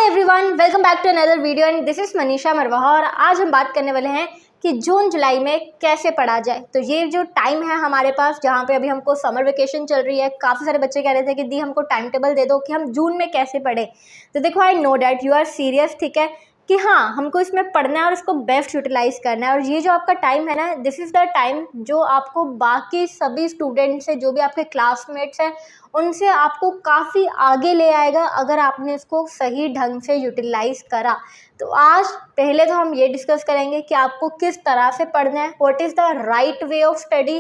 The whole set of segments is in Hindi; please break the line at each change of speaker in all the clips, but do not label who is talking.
Everyone, welcome back to another video and this is Manisha Marwaha. और आज हम बात करने वाले हैं कि जून जुलाई में कैसे पढ़ा जाए। तो ये जो टाइम है हमारे पास, जहाँ पे अभी हमको समर वेकेशन चल रही है, काफ़ी सारे बच्चे कह रहे थे कि दी हमको टाइम टेबल दे दो कि हम जून में कैसे पढ़े। तो देखो, I know that you are serious, ठीक है, कि हाँ हमको इसमें पढ़ना है और इसको बेस्ट यूटिलाइज करना है। और ये जो आपका टाइम है ना, दिस इज़ द टाइम जो आपको बाकी सभी स्टूडेंट्स से, जो भी आपके क्लासमेट्स हैं, उनसे आपको काफ़ी आगे ले आएगा अगर आपने इसको सही ढंग से यूटिलाइज करा। तो आज पहले तो हम ये डिस्कस करेंगे कि आपको किस तरह से पढ़ना है, what is the right way of study,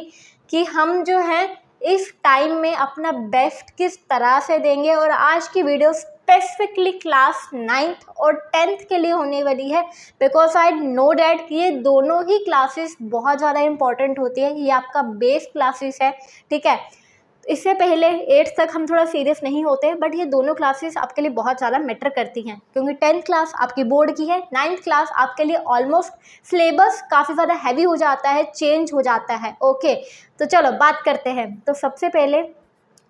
कि हम जो है इस टाइम में अपना बेस्ट किस तरह से देंगे। और आज की वीडियो स्पेसिफिकली क्लास 9th और 10th के लिए होने वाली है, बिकॉज आई नो डैट ये दोनों ही क्लासेस बहुत ज़्यादा इंपॉर्टेंट होती है। ये आपका बेस क्लासेस है, ठीक है। इससे पहले 8th तक हम थोड़ा सीरियस नहीं होते, बट ये दोनों क्लासेस आपके लिए बहुत ज़्यादा मैटर करती हैं, क्योंकि 10th क्लास आपकी बोर्ड की है, 9th क्लास आपके लिए ऑलमोस्ट सिलेबस काफ़ी ज़्यादा हैवी हो जाता है, चेंज हो जाता है। ओके, तो चलो बात करते हैं। तो सबसे पहले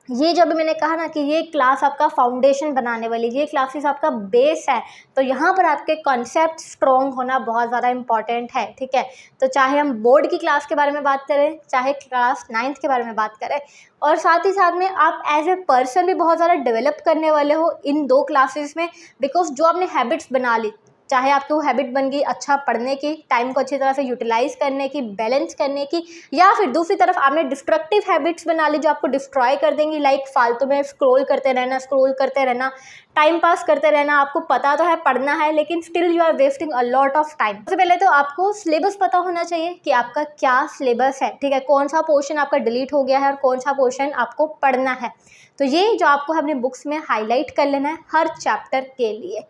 ये जो अभी मैंने कहा ना कि ये क्लास आपका फाउंडेशन बनाने वाली, ये क्लासेस आपका बेस है, तो यहाँ पर आपके कॉन्सेप्ट स्ट्रॉन्ग होना बहुत ज़्यादा इंपॉर्टेंट है, ठीक है। तो चाहे हम बोर्ड की क्लास के बारे में बात करें, चाहे क्लास 9th के बारे में बात करें, और साथ ही साथ में आप एज ए पर्सन भी बहुत ज़्यादा डेवलप करने वाले हो इन दो क्लासेस में, बिकॉज जो आपने हैबिट्स बना ली, चाहे आपकी वो हैबिट बन गई अच्छा पढ़ने की, टाइम को अच्छी तरह से यूटिलाइज करने की, बैलेंस करने की, या फिर दूसरी तरफ आपने डिस्ट्रक्टिव हैबिट्स बना ली जो आपको डिस्ट्रॉय कर देंगी, लाइक फालतू में स्क्रॉल करते रहना, टाइम पास करते रहना। आपको पता तो है पढ़ना है, लेकिन still you are wasting a lot of time. सबसे पहले तो आपको सिलेबस पता होना चाहिए कि आपका क्या सिलेबस है, ठीक है, कौन सा पोर्शन आपका डिलीट हो गया है और कौन सा पोर्शन आपको पढ़ना है। तो ये जो आपको अपने बुक्स में हाईलाइट कर लेना है हर चैप्टर के लिए।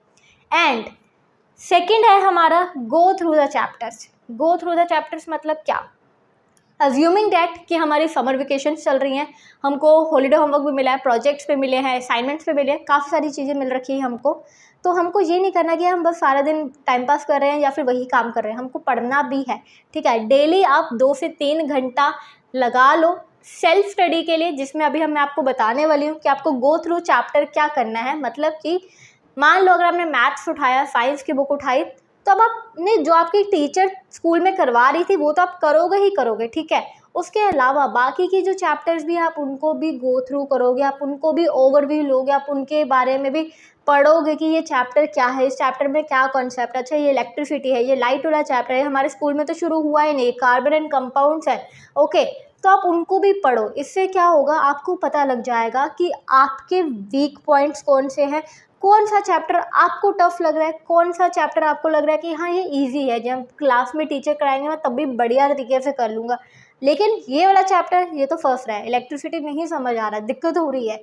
एंड सेकेंड है हमारा go through the chapters. Go through the chapters मतलब क्या? अज्यूमिंग डैट कि हमारी समर वेकेशन चल रही हैं, हमको हॉलीडे होमवर्क भी मिला है, प्रोजेक्ट्स पे मिले हैं, असाइनमेंट्स पे मिले हैं, काफ़ी सारी चीज़ें मिल रखी है हमको। तो हमको ये नहीं करना कि हम बस सारा दिन टाइम पास कर रहे हैं या फिर वही काम कर रहे हैं, हमको पढ़ना भी है, ठीक है। डेली आप 2 से 3 घंटा लगा लो सेल्फ स्टडी के लिए, जिसमें अभी मैं आपको बताने वाली हूँ कि आपको गो थ्रू चैप्टर क्या करना है। मतलब कि मान लो अगर आपने मैथ्स उठाया, साइंस की बुक उठाई, तो अब आपने जो आपकी टीचर स्कूल में करवा रही थी वो तो आप करोगे ही करोगे, ठीक है। उसके अलावा बाकी की जो चैप्टर्स भी आप उनको भी गो थ्रू करोगे, आप उनको भी ओवरव्यू लोगे, आप उनके बारे में भी पढ़ोगे कि ये चैप्टर क्या है, इस चैप्टर में क्या कॉन्सेप्ट। अच्छा, ये इलेक्ट्रिसिटी है, ये लाइट वाला चैप्टर है, हमारे स्कूल में तो शुरू हुआ ही नहीं, कार्बन एंड कंपाउंड्स है, ओके। तो आप उनको भी पढ़ो। इससे क्या होगा, आपको पता लग जाएगा कि आपके वीक पॉइंट्स कौन से हैं, कौन सा चैप्टर आपको टफ लग रहा है, कौन सा चैप्टर आपको लग रहा है कि हाँ ये इजी है, जब क्लास में टीचर कराएंगे मैं तब भी बढ़िया तरीके से कर लूँगा, लेकिन ये वाला चैप्टर ये तो फंस रहा है, इलेक्ट्रिसिटी नहीं समझ आ रहा है, दिक्कत हो रही है।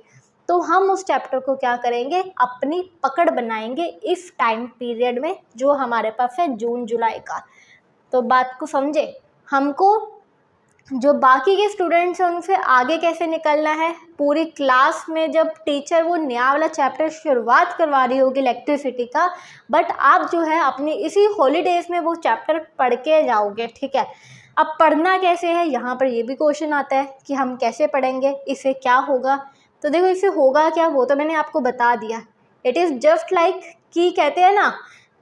तो हम उस चैप्टर को क्या करेंगे, अपनी पकड़ बनाएंगे इस टाइम पीरियड में जो हमारे पास है जून जुलाई का। तो बात को समझे, हमको जो बाकी के स्टूडेंट्स हैं उनसे आगे कैसे निकलना है। पूरी क्लास में जब टीचर वो नया वाला चैप्टर शुरुआत करवा रही होगी इलेक्ट्रिसिटी का, बट आप जो है अपनी इसी हॉलीडेज़ में वो चैप्टर पढ़ के जाओगे, ठीक है। अब पढ़ना कैसे है, यहाँ पर ये भी क्वेश्चन आता है कि हम कैसे पढ़ेंगे, इससे क्या होगा। तो देखो, इससे होगा क्या वो तो मैंने आपको बता दिया। इट इज़ जस्ट लाइक कि कहते हैं ना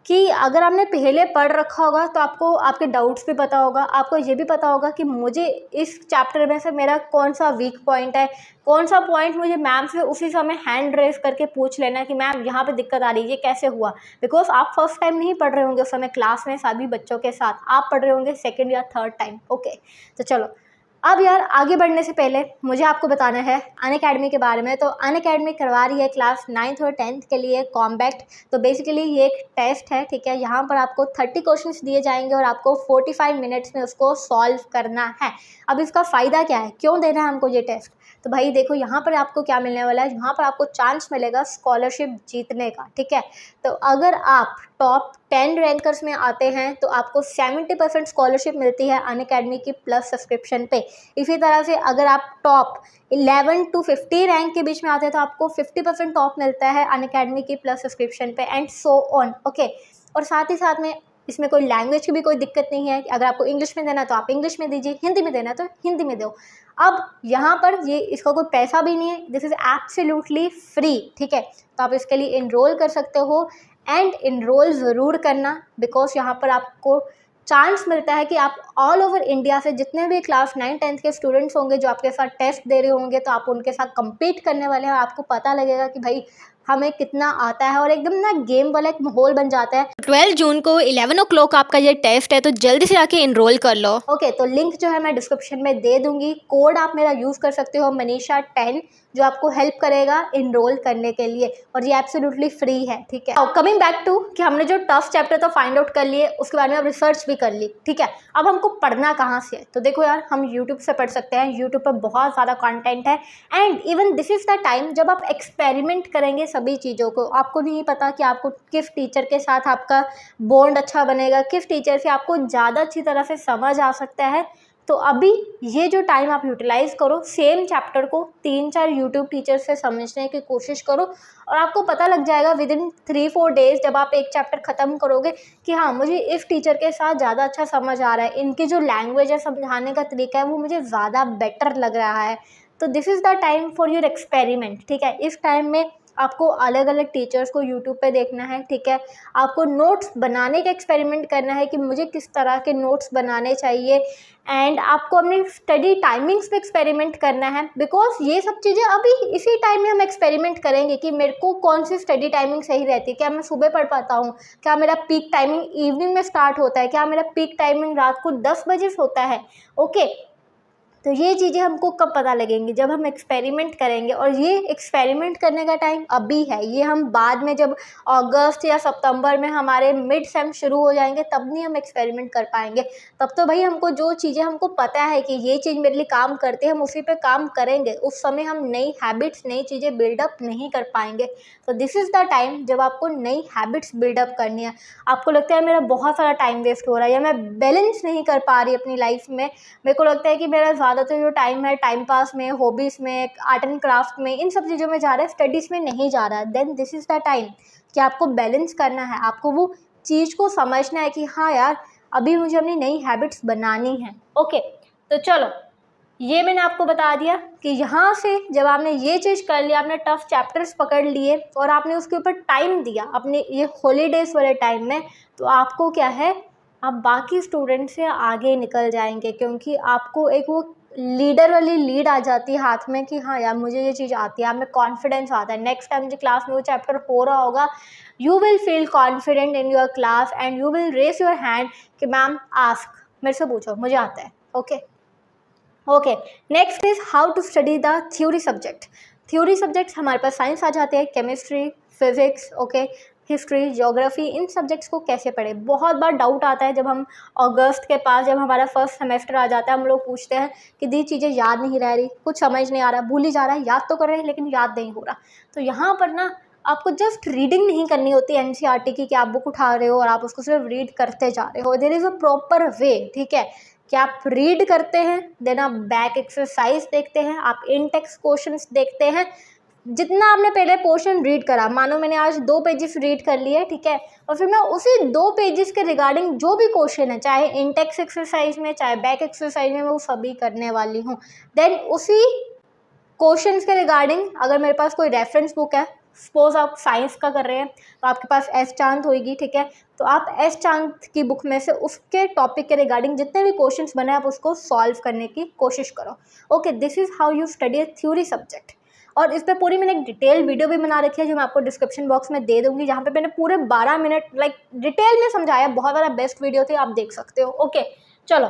कि अगर आपने पहले पढ़ रखा होगा तो आपको आपके डाउट्स भी पता होगा, आपको ये भी पता होगा कि मुझे इस चैप्टर में से मेरा कौन सा वीक पॉइंट है, कौन सा पॉइंट मुझे मैम से उसी समय हैंड रेस करके पूछ लेना है कि मैम यहाँ पे दिक्कत आ रही है, ये कैसे हुआ। बिकॉज आप फर्स्ट टाइम नहीं पढ़ रहे होंगे उस समय क्लास में सभी बच्चों के साथ, आप पढ़ रहे होंगे सेकेंड या थर्ड टाइम, ओके। तो चलो, अब यार आगे बढ़ने से पहले मुझे आपको बताना है अनअकैडमी के बारे में। तो अनअकैडमी करवा रही है क्लास 9th और 10th के लिए कॉम्बैक्ट। तो बेसिकली ये एक टेस्ट है, ठीक है। यहाँ पर आपको 30 क्वेश्चंस दिए जाएंगे और आपको 45 मिनट्स में उसको सॉल्व करना है। अब इसका फ़ायदा क्या है, क्यों देना है हमको ये टेस्ट? तो भाई देखो, यहाँ पर आपको क्या मिलने वाला है, यहाँ पर आपको चांस मिलेगा स्कॉलरशिप जीतने का, ठीक है। तो अगर आप टॉप 10 रैंकर्स में आते हैं तो आपको 70% स्कॉलरशिप मिलती है अनअकैडमी की प्लस सब्सक्रिप्शन पे। इसी तरह से अगर आप टॉप 11 to 50 रैंक के बीच में आते हैं तो आपको 50% टॉप मिलता है अनअकैडमी की प्लस सब्सक्रिप्शन पे, एंड सो ऑन, ओके। और साथ ही साथ में इसमें कोई लैंग्वेज की भी कोई दिक्कत नहीं है। अगर आपको इंग्लिश में देना है तो आप इंग्लिश में दीजिए, हिंदी में देना है तो हिंदी में दो। अब यहाँ पर ये इसका कोई पैसा भी नहीं है, दिस इज़ एब्सोल्युटली फ्री, ठीक है। तो आप इसके लिए इनरोल कर सकते हो एंड इनरोल ज़रूर करना, बिकॉज यहाँ पर आपको चांस मिलता है कि आप ऑल ओवर इंडिया से जितने भी क्लास 9-10 के स्टूडेंट्स होंगे जो आपके साथ टेस्ट दे रहे होंगे, तो आप उनके साथ compete करने वाले हैं और आपको पता लगेगा कि भाई हमें कितना आता है और एकदम ना गेम वाला एक माहौल बन जाता है। 12 जून को 11 o'clock आपका ये टेस्ट है, तो जल्दी से आके इनरोल कर लो। ओके, तो लिंक जो है मैं डिस्क्रिप्शन में दे दूंगी, कोड आप मेरा यूज़ कर सकते हो मनीषा10, जो आपको हेल्प करेगा इनरोल करने के लिए, और ये एब्सोल्युटली फ्री है, ठीक है। कमिंग बैक टू कि हमने जो टफ चैप्टर तो फाइंड आउट कर लिए, उसके बारे में अब रिसर्च भी कर ली, ठीक है। अब हमको पढ़ना कहाँ से है, तो देखो यार, हम यूट्यूब से पढ़ सकते हैं। यूट्यूब पर बहुत ज़्यादा कंटेंट है and even this is the time जब आप एक्सपेरिमेंट करेंगे सभी चीज़ों को। आपको नहीं पता कि आपको किस टीचर के साथ आपका बॉन्ड अच्छा बनेगा, किस टीचर से आपको ज़्यादा अच्छी तरह से समझ आ सकता है। तो अभी ये जो टाइम आप यूटिलाइज़ करो, सेम चैप्टर को 3-4 यूट्यूब टीचर से समझने की कोशिश करो और आपको पता लग जाएगा विद इन 3-4 डेज़ जब आप एक चैप्टर ख़त्म करोगे कि हाँ, मुझे इस टीचर के साथ ज़्यादा अच्छा समझ आ रहा है, इनकी जो लैंग्वेज है, समझाने का तरीका है, वो मुझे ज़्यादा बेटर लग रहा है। तो this is the time for your experiment, ठीक है। इस टाइम में आपको अलग अलग टीचर्स को यूट्यूब पे देखना है, ठीक है। आपको नोट्स बनाने का एक्सपेरिमेंट करना है कि मुझे किस तरह के नोट्स बनाने चाहिए एंड आपको अपनी स्टडी टाइमिंग्स पे एक्सपेरिमेंट करना है, बिकॉज ये सब चीज़ें अभी इसी टाइम में हम एक्सपेरिमेंट करेंगे कि मेरे को कौन सी स्टडी टाइमिंग सही रहती है। क्या मैं सुबह पढ़ पाता हूँ, क्या मेरा पीक टाइमिंग इवनिंग में स्टार्ट होता है, क्या मेरा पीक टाइमिंग रात को 10 बजे से होता है। ओके, तो ये चीज़ें हमको कब पता लगेंगी, जब हम एक्सपेरिमेंट करेंगे, और ये एक्सपेरिमेंट करने का टाइम अभी है। ये हम बाद में जब अगस्त या सितंबर में हमारे मिड सेम शुरू हो जाएंगे तब नहीं हम एक्सपेरिमेंट कर पाएंगे। तब तो भाई हमको जो चीज़ें हमको पता है कि ये चीज़ मेरे लिए काम करती है, हम उसी पे काम करेंगे। उस समय हम नई हैबिट्स, नई चीज़ें बिल्डअप नहीं कर पाएंगे। तो दिस इज़ द टाइम जब आपको नई हैबिट्स बिल्डअप करनी है। आपको लगता है मेरा बहुत सारा टाइम वेस्ट हो रहा है या मैं बैलेंस नहीं कर पा रही अपनी लाइफ में, मेरे को लगता है कि मेरा ज़्यादातर जो टाइम है टाइम पास में, हॉबीज़ में, आर्ट एंड क्राफ्ट में, इन सब चीज़ों में जा रहा है, स्टडीज़ में नहीं जा रहा है, then this is the time कि आपको बैलेंस करना है। आपको वो चीज़ को समझना है कि हाँ यार, अभी मुझे अपनी नई हैबिट्स बनानी है। ओके, तो चलो, ये मैंने आपको बता दिया कि यहाँ से जब आपने ये चीज़ कर लिया, आपने टफ चैप्टर्स पकड़ लिए और आपने उसके ऊपर टाइम दिया अपने ये हॉलीडेज़ वाले टाइम में, तो आपको क्या है, आप बाकी स्टूडेंट से आगे निकल जाएंगे, क्योंकि आपको एक वो लीडर वाली लीड आ जाती है हाथ में कि हाँ यार, मुझे ये चीज़ आती है, आप में कॉन्फिडेंस आता है। नेक्स्ट टाइम जो क्लास में वो चैप्टर हो रहा होगा, you will feel confident in your class and you will raise your hand कि मैम आस्क, मेरे से पूछो, मुझे आता है। Okay, next is how to study the theory subject. Theory subjects हमारे पास साइंस आ जाते हैं, chemistry, physics, okay, history, geography, इन सब्जेक्ट्स को कैसे पढ़ें। बहुत बार डाउट आता है जब हम अगस्त के पास, जब हमारा फर्स्ट सेमेस्टर आ जाता है, हम लोग पूछते हैं कि दी चीज़ें याद नहीं रह रही, कुछ समझ नहीं आ रहा, भूल ही जा रहा है, याद तो कर रहे हैं लेकिन याद नहीं हो रहा। तो यहाँ पर ना आपको जस्ट रीडिंग नहीं करनी होती एनसीईआरटी की कि आप बुक उठा रहे हो और आप उसको सिर्फ रीड करते जा रहे हो। There is a proper way, ठीक है, कि आप रीड करते हैं, देन आप बैक एक्सरसाइज देखते हैं, आप इन टेक्स्ट क्वेश्चंस देखते हैं। जितना आपने पहले पोर्शन रीड करा, मानो मैंने आज 2 पेजेस रीड कर लिए, ठीक है, और फिर मैं उसी 2 पेजेस के रिगार्डिंग जो भी क्वेश्चन है, चाहे इन टेक्स्ट एक्सरसाइज में, चाहे बैक एक्सरसाइज में, मैं वो सभी करने वाली हूँ। देन उसी क्वेश्चंस के रिगार्डिंग अगर मेरे पास कोई रेफरेंस बुक है, सपोज आप साइंस का कर रहे हैं तो आपके पास एस चांद होगी, ठीक है, तो आप एस चांद की बुक में से उसके टॉपिक के रिगार्डिंग जितने भी क्वेश्चंस बने आप उसको सॉल्व करने की कोशिश करो। Okay, this is how you study A theory subject. और इस पर पूरी मैंने एक डिटेल वीडियो भी बना रखी है जो मैं आपको डिस्क्रिप्शन बॉक्स में दे दूँगी, जहाँ पे मैंने पूरे 12 मिनट लाइक डिटेल में समझाया, बहुत ज़्यादा बेस्ट वीडियो थी, आप देख सकते हो। ओके, चलो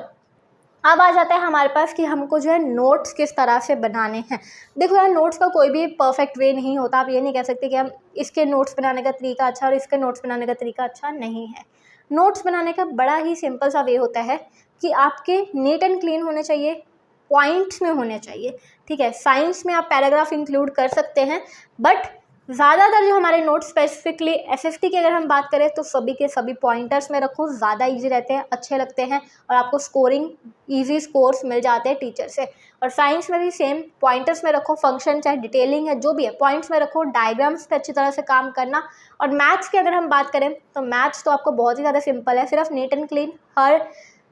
अब आ जाता है हमारे पास कि हमको जो है नोट्स किस तरह से बनाने हैं। देखो यार, नोट्स का कोई भी परफेक्ट वे नहीं होता। आप ये नहीं कह सकते कि हम इसके नोट्स बनाने का तरीका अच्छा और इसके नोट्स बनाने का तरीका अच्छा नहीं है। नोट्स बनाने का बड़ा ही सिंपल सा वे होता है कि आपके नीट एंड क्लीन होने चाहिए, पॉइंट्स में होने चाहिए, ठीक है। साइंस में आप पैराग्राफ इंक्लूड कर सकते हैं, बट ज़्यादातर जो हमारे नोट्स स्पेसिफिकली एसएसटी की अगर हम बात करें तो सभी के सभी पॉइंटर्स में रखो, ज़्यादा इजी रहते हैं, अच्छे लगते हैं और आपको स्कोरिंग इजी स्कोर्स मिल जाते हैं टीचर से। और साइंस में भी सेम, पॉइंटर्स में रखो, फंक्शन चाहे डिटेलिंग है जो भी है पॉइंट्स में रखो, डायग्राम्स पे अच्छी तरह से काम करना। और मैथ्स की अगर हम बात करें तो मैथ्स तो आपको बहुत ही ज़्यादा सिंपल है, सिर्फ neat and clean her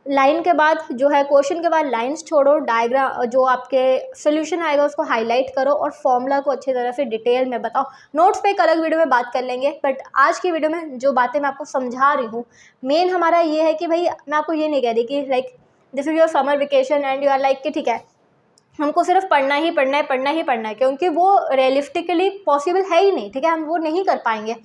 line के बाद जो है क्वेश्चन के बाद लाइंस छोड़ो, डायग्राम जो आपके सोल्यूशन आएगा उसको हाईलाइट करो और फॉर्मूला को अच्छी तरह से डिटेल में बताओ। नोट्स पे एक अलग वीडियो में बात कर लेंगे, बट आज की वीडियो में जो बातें मैं आपको समझा रही हूँ मेन हमारा ये है कि भाई मैं आपको ये नहीं कह रही कि like this is your summer vacation and you are like कि ठीक है हमको सिर्फ पढ़ना ही पढ़ना है, पढ़ना ही पढ़ना है, क्योंकि वो रियलिस्टिकली पॉसिबल है ही नहीं, ठीक है, हम वो नहीं कर पाएंगे।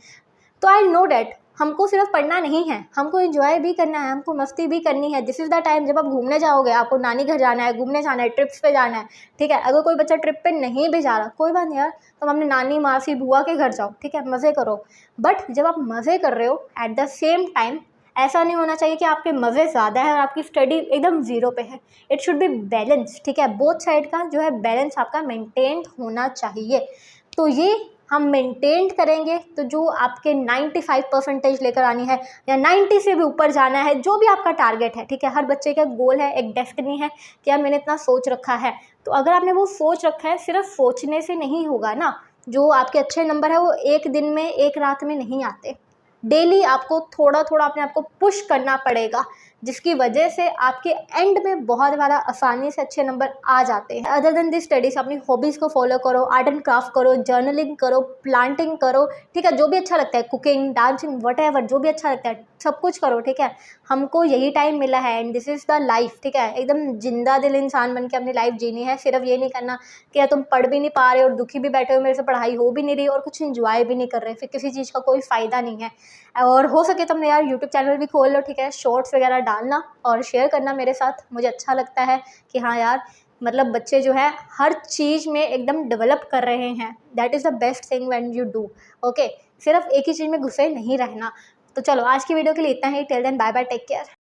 तो आई नो डैट हमको सिर्फ पढ़ना नहीं है, हमको एंजॉय भी करना है, हमको मस्ती भी करनी है। दिस इज़ द टाइम जब आप घूमने जाओगे, आपको नानी घर जाना है, घूमने जाना है, ट्रिप्स पे जाना है, ठीक है। अगर कोई बच्चा ट्रिप पे नहीं भी जा रहा कोई बात नहीं यार, तुम अपने नानी मासी बुआ के घर जाओ, ठीक है, मज़े करो। बट जब आप मज़े कर रहे हो एट द सेम टाइम ऐसा नहीं होना चाहिए कि आपके मज़े ज़्यादा है और आपकी स्टडी एकदम ज़ीरो पे है। इट शुड बी बैलेंस, ठीक है, बोथ साइड का जो है बैलेंस आपका मेंटेन होना चाहिए। तो ये हम मेंटेन करेंगे तो जो आपके 95% लेकर आनी है या 90 से भी ऊपर जाना है, जो भी आपका टारगेट है, ठीक है, हर बच्चे का गोल है, एक डेस्टिनी है कि यार मैंने इतना सोच रखा है। तो अगर आपने वो सोच रखा है, सिर्फ सोचने से नहीं होगा ना। जो आपके अच्छे नंबर है वो एक दिन में एक रात में नहीं आते, डेली आपको थोड़ा थोड़ा अपने आप को पुश करना पड़ेगा, जिसकी वजह से आपके एंड में बहुत ज़्यादा आसानी से अच्छे नंबर आ जाते हैं। अदर देन दिस स्टडीज़ अपनी हॉबीज़ को फॉलो करो, आर्ट एंड क्राफ्ट करो, जर्नलिंग करो, प्लांटिंग करो, ठीक है, जो भी अच्छा लगता है, कुकिंग, डांसिंग, वट जो भी अच्छा लगता है सब कुछ करो, ठीक है। हमको यही टाइम मिला है and this is the life, ठीक है, एकदम जिंदा दिल इंसान बन के अपनी लाइफ जीनी है। सिर्फ ये नहीं करना कि यार तुम पढ़ भी नहीं पा रहे और दुखी भी बैठे हो, मेरे से पढ़ाई हो भी नहीं रही और कुछ इंजॉय भी नहीं कर रहे, फिर किसी चीज़ का कोई फ़ायदा नहीं है। और हो सके तुमने यार यूट्यूब चैनल भी खोल लो, ठीक है, शॉर्ट्स वगैरह डालना और शेयर करना मेरे साथ, मुझे अच्छा लगता है कि हाँ यार मतलब बच्चे जो है हर चीज़ में एकदम डेवलप कर रहे हैं। That is the best thing when you do, okay. सिर्फ एक ही चीज़ में घुसे नहीं रहना। तो चलो आज की वीडियो के लिए इतना ही। Till then bye bye, take care.